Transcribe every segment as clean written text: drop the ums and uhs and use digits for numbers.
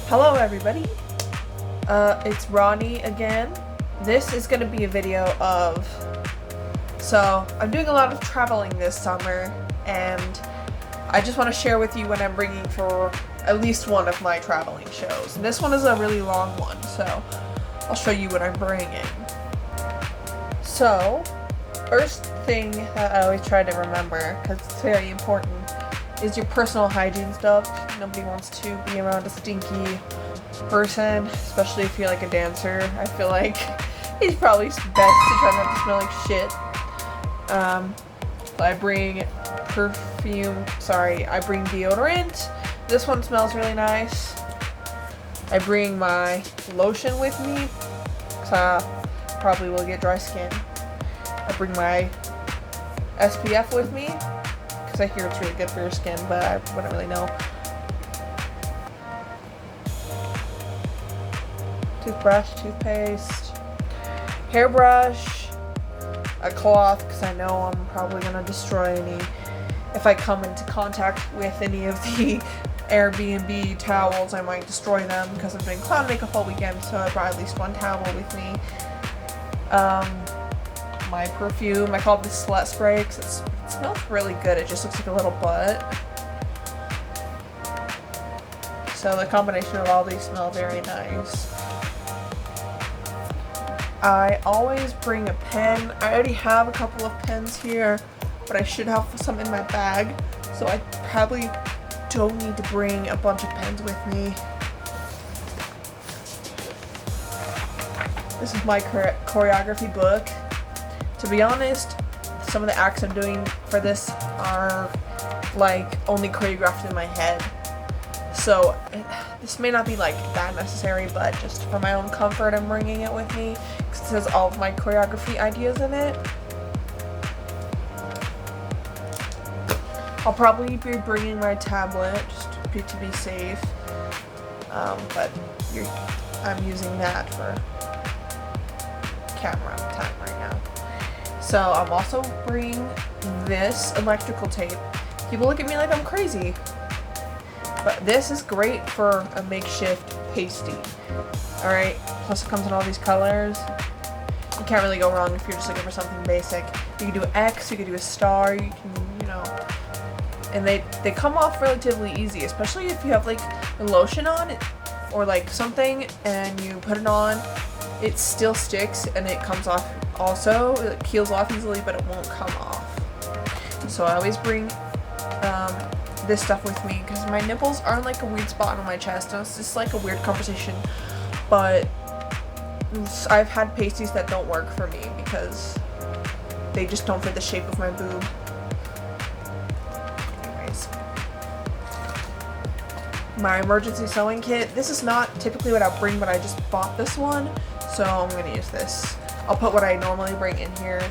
Hello everybody, it's Ronnie again. This is going to be a video of, I'm doing a lot of traveling this summer, and I just want to share with you what I'm bringing for at least one of my traveling shows. And this one is a really long one, so I'll show you what I'm bringing. So, first thing that I always try to remember, because it's very important, is your personal hygiene stuff. Nobody wants to be around a stinky person, especially if you're like a dancer. I feel like it's probably best to try not to smell like shit. I bring I bring deodorant. This one smells really nice. I bring my lotion with me, because I probably will get dry skin. I bring my SPF with me, I hear it's really good for your skin, but I wouldn't really know. Toothbrush, toothpaste, hairbrush, a cloth, because I know I'm probably going to destroy any if I come into contact with any of the Airbnb towels. I might destroy them because I'm doing clown makeup all weekend, so I brought at least one towel with me. My perfume, I call it the slut spray because it smells really good. It just looks like a little butt. So the combination of all these smell very nice. I always bring a pen. I already have a couple of pens here, but I should have some in my bag, so I probably don't need to bring a bunch of pens with me. This is my choreography book. To be honest, some of the acts I'm doing for this are like only choreographed in my head. So this may not be like that necessary, but just for my own comfort, I'm bringing it with me because it says all of my choreography ideas in it. I'll probably be bringing my tablet just to be safe, but I'm using that for camera time right now. So I'm also bringing this electrical tape. People look at me like I'm crazy, but this is great for a makeshift pasty. Alright, plus it comes in all these colors. You can't really go wrong if you're just looking for something basic. You can do an X, you can do a star, you can, and they come off relatively easy, especially if you have like lotion on it or like something and you put it on. It still sticks and it comes off also. It peels off easily, but it won't come off. So I always bring this stuff with me because my nipples are like a weird spot on my chest. And it's just like a weird conversation, but I've had pasties that don't work for me because they just don't fit the shape of my boob. Anyways, my emergency sewing kit. This is not typically what I bring, but I just bought this one. So I'm going to use this. I'll put what I normally bring in here.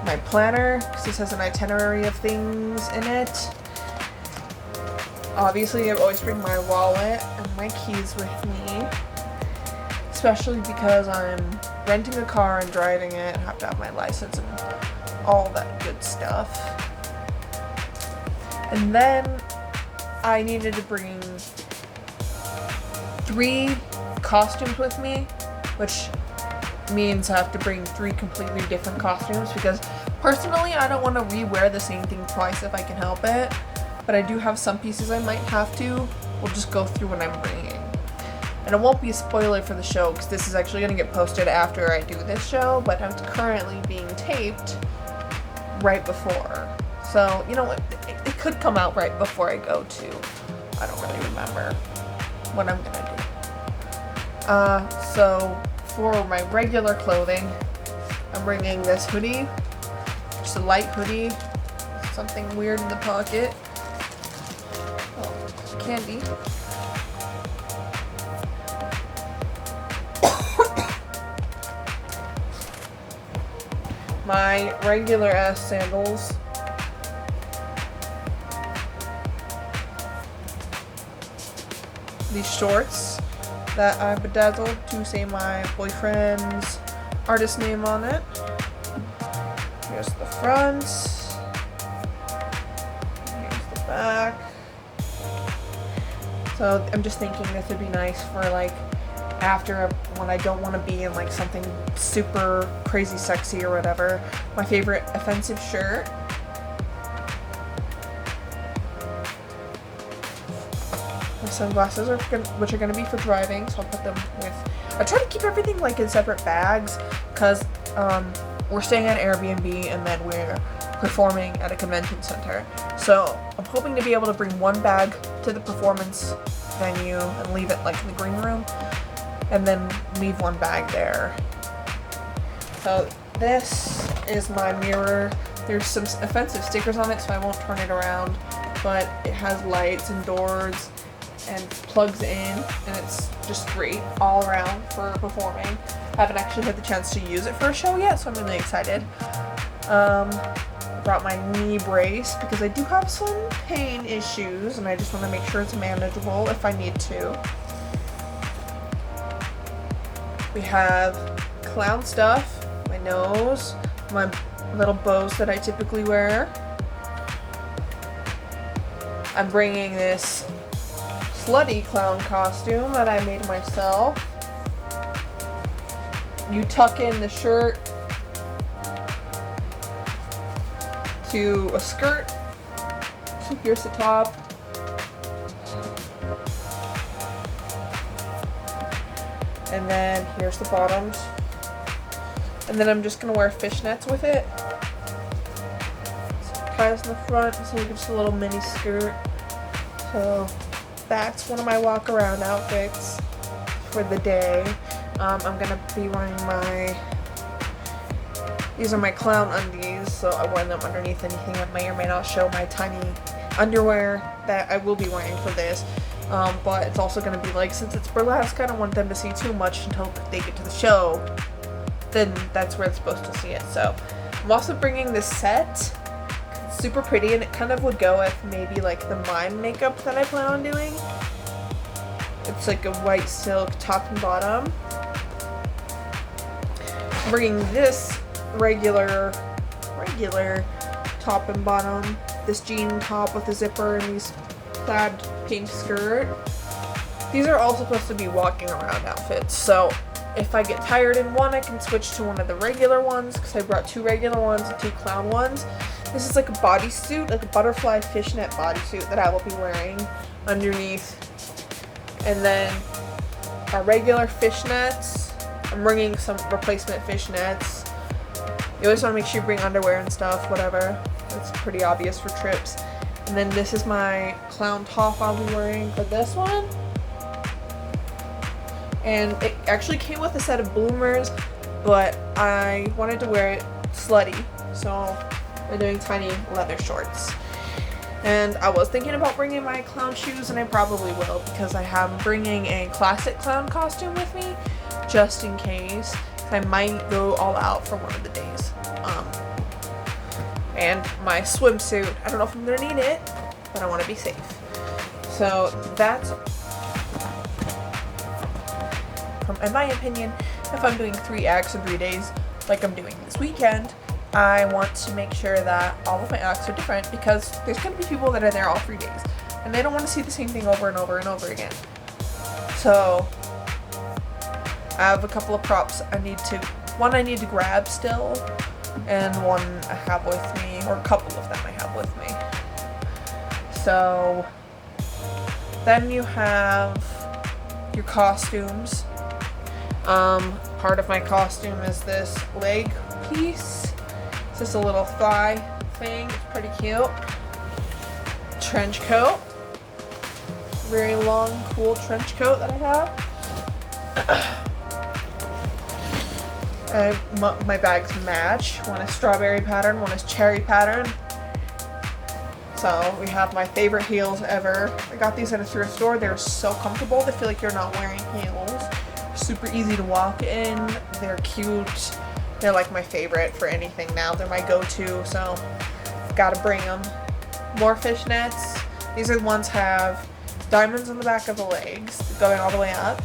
My planner, because this has an itinerary of things in it. Obviously, I always bring my wallet and my keys with me. Especially because I'm renting a car and driving it. I have to have my license and all that good stuff. And then I needed to bring 3 costumes with me, which means I have to bring 3 completely different costumes because personally I don't want to re-wear the same thing twice if I can help it, but I do have some pieces I might have to. We'll just go through what I'm bringing. And it won't be a spoiler for the show because this is actually going to get posted after I do this show, but it's currently being taped right before. So, it could come out right before I go to. I don't really remember what I'm going to do. So for my regular clothing, I'm bringing this hoodie, just a light hoodie, something weird in the pocket, candy, my regular ass sandals, these shorts that I bedazzled to say my boyfriend's artist name on it. Here's the front. Here's the back. So I'm just thinking this would be nice for like after when I don't want to be in like something super crazy sexy or whatever. My favorite offensive shirt. My sunglasses which are going to be for driving, so I'll put them with. I try to keep everything like in separate bags because we're staying at Airbnb and then we're performing at a convention center. So I'm hoping to be able to bring one bag to the performance venue and leave it like in the green room, and then leave one bag there. So this is my mirror. There's some offensive stickers on it, so I won't turn it around, but it has lights and doors and plugs in, and it's just great all around for performing. I haven't actually had the chance to use it for a show yet, so I'm really excited. Brought my knee brace because I do have some pain issues and I just want to make sure it's manageable if I need to. We have clown stuff, my nose, my little bows that I typically wear. I'm bringing this slutty clown costume that I made myself. You tuck in the shirt to a skirt, so here's the top, and then here's the bottoms, and then I'm just gonna wear fishnets with it. So ties in the front, so just a little mini skirt. So that's one of my walk around outfits for the day. I'm gonna be wearing these are my clown undies, so I wear them underneath anything that may or may not show my tiny underwear that I will be wearing for this. But it's also going to be like, since it's burlesque, I don't want them to see too much until they get to the show. Then that's where it's supposed to see it. So I'm also bringing this set. It's super pretty, and it kind of would go with maybe like the mime makeup that I plan on doing. It's like a white silk top and bottom. I'm bringing this regular top and bottom, this jean top with a zipper and these plaid pink skirt. These are all supposed to be walking around outfits, so if I get tired in one, I can switch to one of the regular ones because I brought 2 regular ones and 2 clown ones. This is like a bodysuit, like a butterfly fishnet bodysuit that I will be wearing underneath. And then our regular fishnets, I'm bringing some replacement fishnets. You always want to make sure you bring underwear and stuff, whatever. It's pretty obvious for trips. And then this is my clown top I'll be wearing for this one. And it actually came with a set of bloomers, but I wanted to wear it slutty, so I'm doing tiny leather shorts. And I was thinking about bringing my clown shoes, and I probably will because I am bringing a classic clown costume with me, just in case. I might go all out for one of the days. And my swimsuit, I don't know if I'm gonna need it, but I want to be safe. So that's, in my opinion, if I'm doing 3 acts in 3 days, like I'm doing this weekend, I want to make sure that all of my acts are different because there's going to be people that are there all 3 days, and they don't want to see the same thing over and over and over again. So I have a couple of props one I need to grab still, and one I have with me, or a couple of them I have with me. So then you have your costumes. Part of my costume is this leg piece. It's just a little thigh thing. It's pretty cute. Trench coat. Very long, cool trench coat that I have. My bags match. One is strawberry pattern, one is cherry pattern. So we have my favorite heels ever. I got these at a thrift store. They're so comfortable. They feel like you're not wearing heels. Super easy to walk in. They're cute. They're like my favorite for anything now. They're my go-to, so gotta bring them. More fishnets. These are the ones have diamonds on the back of the legs going all the way up.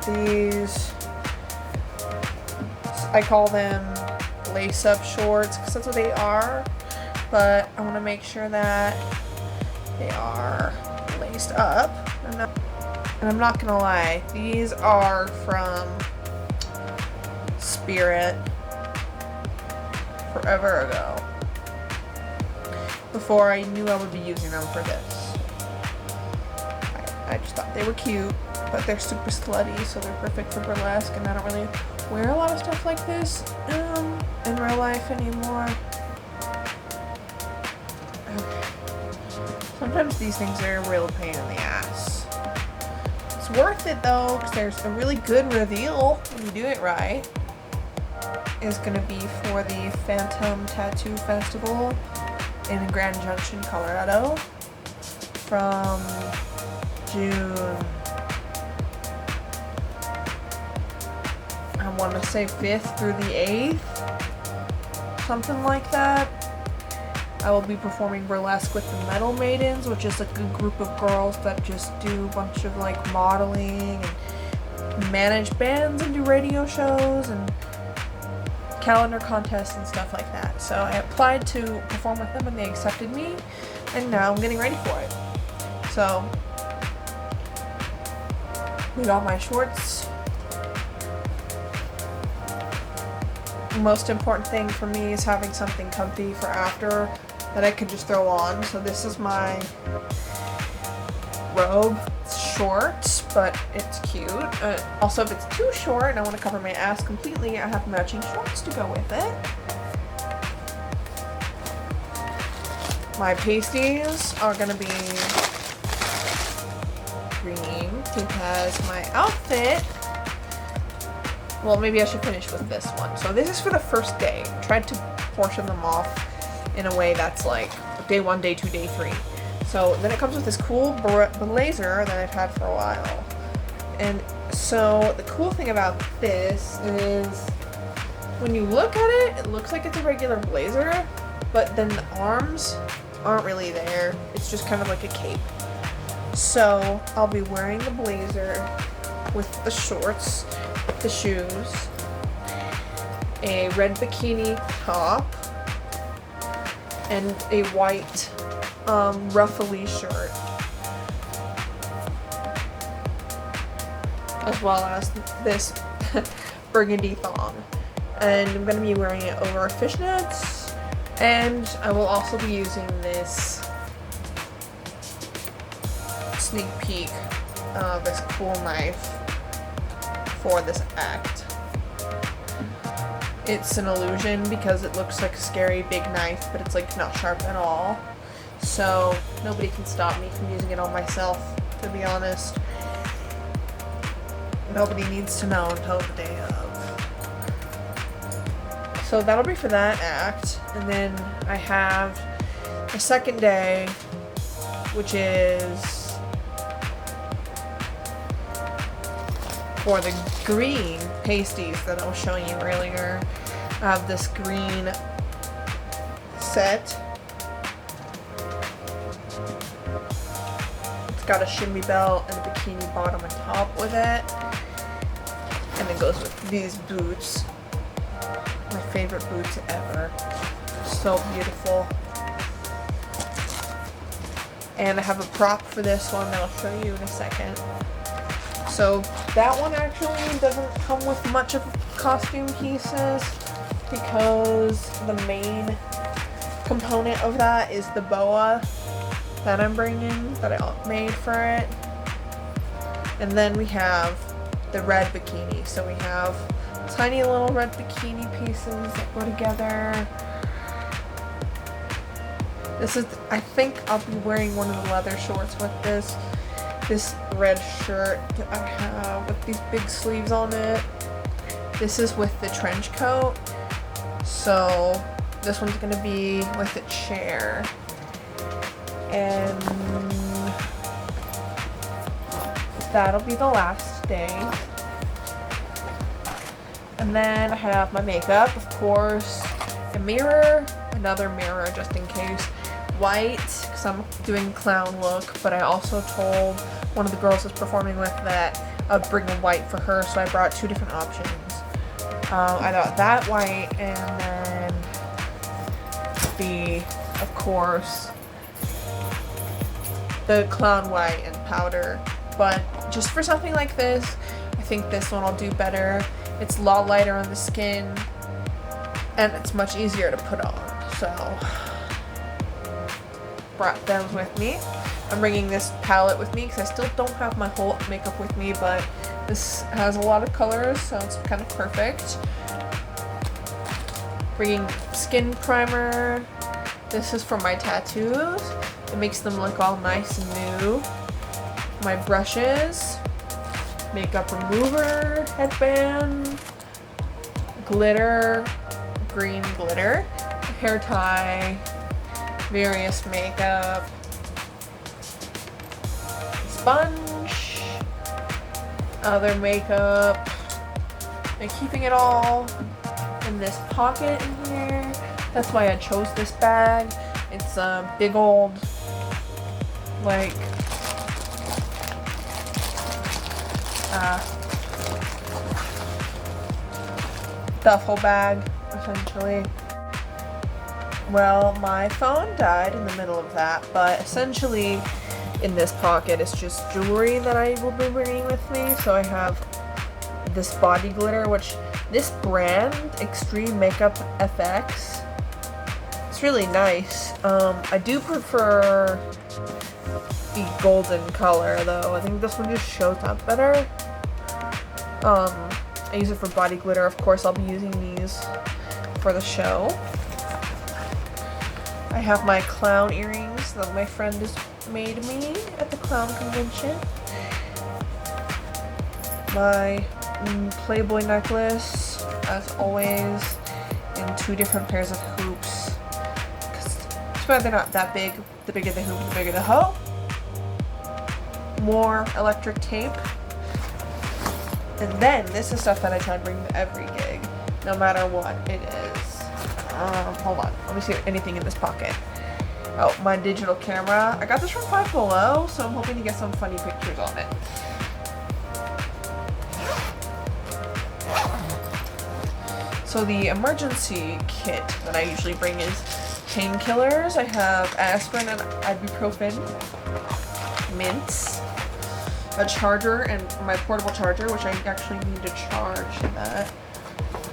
These, I call them lace-up shorts because that's what they are, but I want to make sure that They are laced up. And I'm not gonna lie, these are from Spirit forever ago. Before I knew I would be using them for this. I just thought they were cute, but they're super slutty, so they're perfect for burlesque, and I don't really wear a lot of stuff like this in real life anymore. Sometimes these things are a real pain in the ass. It's worth it though, because there's a really good reveal when you do it right. It's gonna be for the Phantom Tattoo Festival in Grand Junction, Colorado from June, I want to say 5th through the 8th, something like that. I will be performing burlesque with the Metal Maidens, which is a good group of girls that just do a bunch of like modeling and manage bands and do radio shows and calendar contests and stuff like that. So I applied to perform with them and they accepted me, and now I'm getting ready for it. So we got my shorts. Most important thing for me is having something comfy for after that I can just throw on. So this is my robe. It's short, but it's cute. Also, if it's too short and I want to cover my ass completely, I have matching shorts to go with it. My pasties are gonna be green because my outfit, well, maybe I should finish with this one. So this is for the first day. I tried to portion them off in a way that's like day 1, day 2, day 3. So then it comes with this cool blazer that I've had for a while. And so the cool thing about this is when you look at it, it looks like it's a regular blazer, but then the arms aren't really there. It's just kind of like a cape. So I'll be wearing the blazer with the shorts, the shoes, a red bikini top, and a white ruffly shirt, as well as this burgundy thong. And I'm going to be wearing it over fishnets, and I will also be using this sneak peek, this cool knife for this act. It's an illusion because it looks like a scary big knife, but it's like not sharp at all. So nobody can stop me from using it on myself, to be honest. Nobody needs to know until the day of. So that'll be for that act. And then I have the second day, which is for the green pasties that I was showing you earlier. I have this green set. It's got a shimmy belt and a bikini bottom and top with it. And it goes with these boots. My favorite boots ever. So beautiful. And I have a prop for this one that I'll show you in a second. So that one actually doesn't come with much of costume pieces because the main component of that is the boa that I'm bringing, that I made for it. And then we have the red bikini. So we have tiny little red bikini pieces that go together. This is, I think I'll be wearing one of the leather shorts with this. This red shirt that I have with these big sleeves on it. This is with the trench coat. So this one's gonna be with a chair. And that'll be the last day. And then I have my makeup, of course, a mirror, another mirror just in case. White, because I'm doing clown look, but I also told one of the girls I was performing with that I'd bring a white for her, so I brought 2 different options. I got that white, and then the, of course, the clown white and powder, but just for something like this, I think this one will do better. It's a lot lighter on the skin, and it's much easier to put on. So, brought them with me. I'm bringing this palette with me because I still don't have my whole makeup with me, but this has a lot of colors, so it's kind of perfect. Bringing skin primer. This is for my tattoos. It makes them look all nice and new. My brushes, makeup remover, headband, glitter, green glitter, hair tie, various makeup, sponge, other makeup, and keeping it all in this pocket in here. That's why I chose this bag. It's a big old, like, duffel bag, essentially. Well, my phone died in the middle of that, but essentially in this pocket it's just jewelry that I will be bringing with me. So I have this body glitter, which this brand, Extreme Makeup FX, it's really nice. I do prefer the golden color though. I think this one just shows up better. I use it for body glitter. Of course, I'll be using these for the show. I have my clown earrings that my friend has made me at the clown convention. My Playboy necklace, as always, in 2 different pairs of hoops. Because they're not that big. The bigger the hoop, the bigger the hoe. More electric tape. And then, this is stuff that I try to bring to every gig, no matter what it is. Hold on, let me see anything in this pocket. Oh, my digital camera. I got this from Five Below, so I'm hoping to get some funny pictures on it. So the emergency kit that I usually bring is painkillers. I have aspirin and ibuprofen, mints, a charger, and my portable charger, which I actually need to charge that.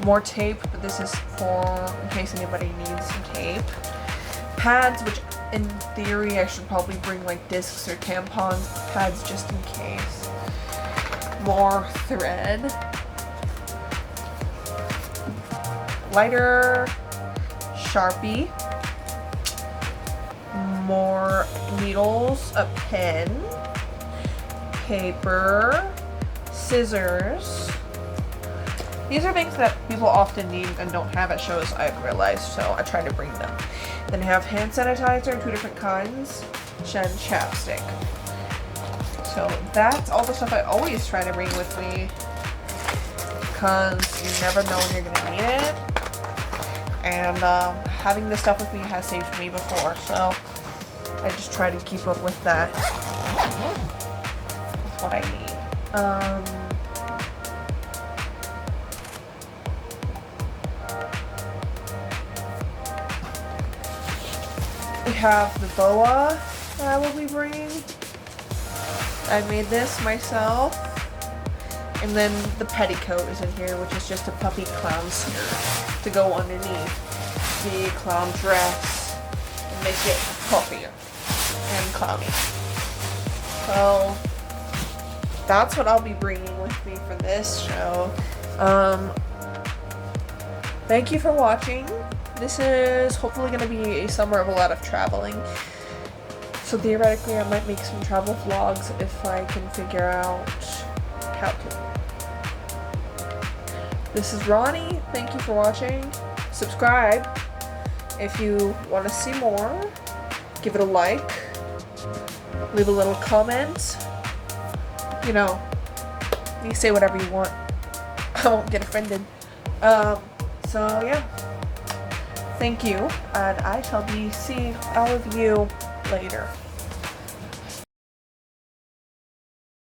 More tape, but this is for in case anybody needs some tape. Pads, which in theory I should probably bring like discs or tampons, pads just in case. More thread. Lighter, Sharpie. More needles, a pen, paper, scissors. These are things that people often need and don't have at shows, I've realized, so I try to bring them. Then I have hand sanitizer, 2 different kinds, and chapstick. So that's all the stuff I always try to bring with me, because you never know when you're going to need it. And having this stuff with me has saved me before, so I just try to keep up with that. That's what I need. We have the boa that I will be bringing. I made this myself. And then the petticoat is in here, which is just a puppy clown skirt to go underneath the clown dress and make it puffier and clowny. So that's what I'll be bringing with me for this show. Thank you for watching. This is hopefully going to be a summer of a lot of traveling. So theoretically I might make some travel vlogs if I can figure out how to. This is Ronnie. Thank you for watching. Subscribe if you want to see more. Give it a like. Leave a little comment. You know, you say whatever you want. I won't get offended. So yeah. Thank you, and I shall be seeing all of you later.